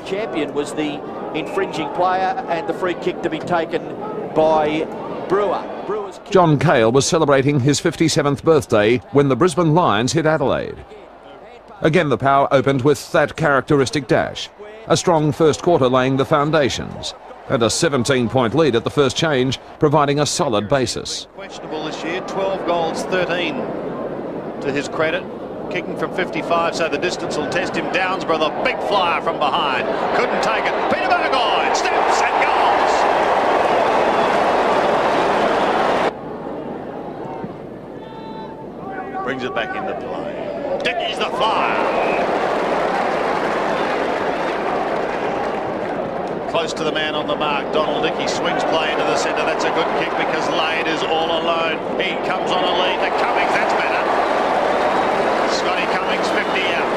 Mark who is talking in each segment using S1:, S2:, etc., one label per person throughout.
S1: Champion was the infringing player, and the free kick to be taken by Brewer.
S2: John Cale was celebrating his 57th birthday when the Brisbane Lions hit Adelaide. Again, the Power opened with that characteristic dash. A strong first quarter laying the foundations, and a 17-point lead at the first change, providing a solid basis.
S3: Questionable this year, 12 goals, 13 to his credit. Kicking from 55, so the distance will test him. Downsborough, the big flyer from behind. Couldn't take it. Peter Burgoyne steps and goals. Brings it back into play. Dickey's the flyer. Close to the man on the mark. Donald Dickey swings play into the centre. That's a good kick because Lade is all alone. He comes on a lead to Cummings. That's better. Scotty Cummings, 50 out.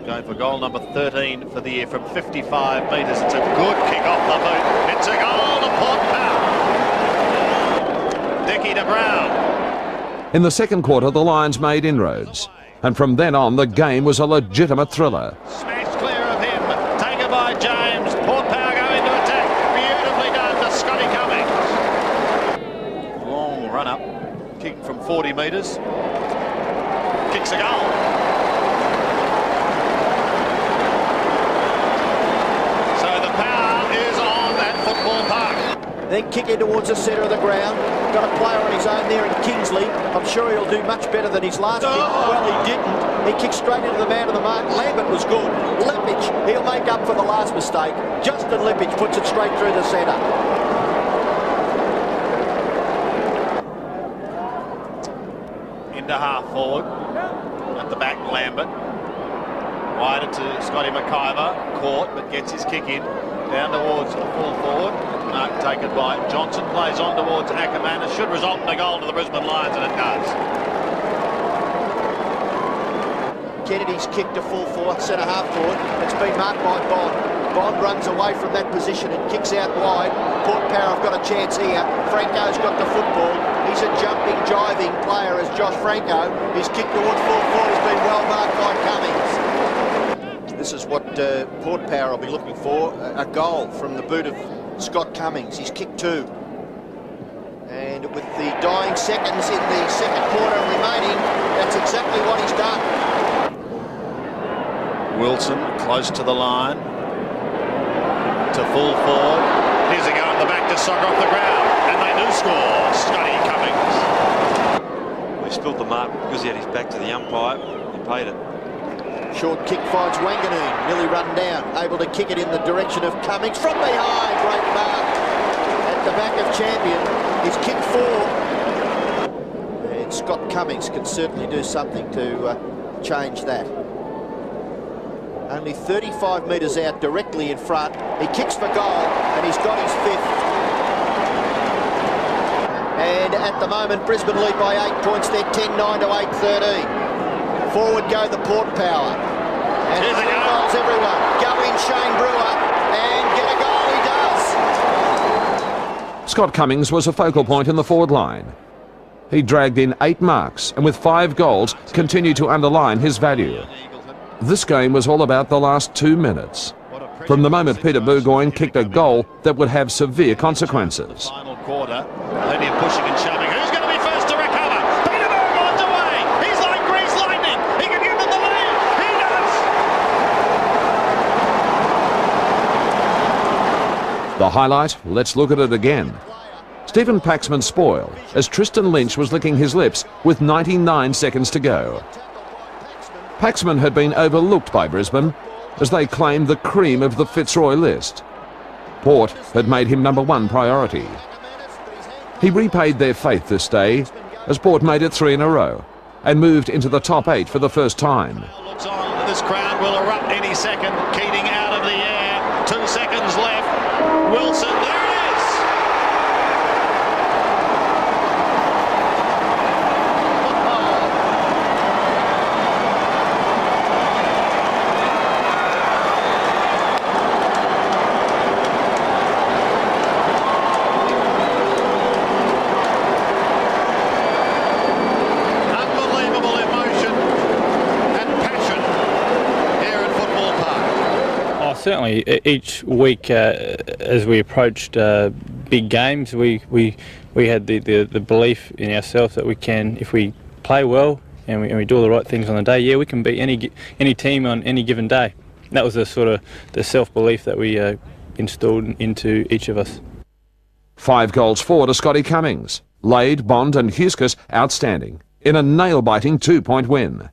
S3: Going for goal number 13 for the year from 55 metres. It's a good kick off the boot. It's a goal to Port Power. Dickey to Brown.
S2: In the second quarter, the Lions made inroads, and from then on, the game was a legitimate thriller.
S3: Smashed clear of him. Taken by James. Port Power go into attack. Beautifully done to Scotty Cummings. Long run up. Kick from 40 metres. Kicks a goal. So the Power is on at Football Park.
S1: Then kick in towards the centre of the ground. Got a player on his own there in Kingsley. I'm sure he'll do much better than his last kick. Well, he didn't. He kicked straight into the man of the mark. Lambert was good. Lepage, he'll make up for the last mistake. Justin Lepage puts it straight through the centre.
S3: Into half forward. At the back, Lambert. Wider to Scotty McIver. Caught, but gets his kick in. Down towards the full forward. Mark taken by Johnson. Plays on towards Ackerman. It should result in a goal to the Brisbane Lions, and it does.
S1: Kennedy's kicked to full forward, centre half forward. It's been marked by Bond. Bond runs away from that position and kicks out wide. Port Power have got a chance here. Franco's got the football. He's a jumping, jiving player as Josh Franco. His kick towards full forward has been well marked by Cummings. This is what Port Power will be looking for. A goal from the boot of Scott Cummings. He's kicked two. And with the dying seconds in the second quarter remaining, that's exactly what he's done.
S3: Wilson close to the line. To full forward. Here's a go in the back to soccer off the ground. And they do score. Scotty Cummings.
S4: He spilled the mark because he had his back to the umpire. He paid it.
S1: Short kick finds Wanganeen, nearly run down, able to kick it in the direction of Cummings from behind. Great mark at the back of Champion. He's kicked four. And Scott Cummings can certainly do something to change that. Only 35 metres out, directly in front. He kicks for goal, and he's got his fifth. And at the moment, Brisbane lead by 8 points. They're 10-9 to 8-13. Forward go the Port Power. And it involves everyone. Go in Shane Brewer and get a goal. He does.
S2: Scott Cummings was a focal point in the forward line. He dragged in 8 marks and with 5 goals continued to underline his value. This game was all about the last 2 minutes. From the moment Peter Burgoyne kicked a goal that would have severe consequences.
S3: Final quarter, plenty of pushing and shoving. Who's going to be first to recover? Peter Burgoyne's away. He's like greased lightning. He can give them the lead. He does.
S2: The highlight, let's look at it again. Stephen Paxman spoiled as Tristan Lynch was licking his lips with 99 seconds to go. Paxman had been overlooked by Brisbane as they claimed the cream of the Fitzroy list. Port had made him #1 priority. He repaid their faith this day as Port made it 3 in a row and moved into the top 8 for the first time.
S3: Looks on. This crowd will erupt any second. Keating out of the air. 2 seconds left. Wilson, there it is.
S5: Oh, certainly. Each week, as we approached big games, we had the belief in ourselves that we can, if we play well and we do all the right things on the day, yeah, we can beat any team on any given day. And that was the sort of the self-belief that we installed into each of us.
S2: 5 goals for to Scotty Cummings. Lade, Bond and Huskus outstanding in a nail-biting 2-point win.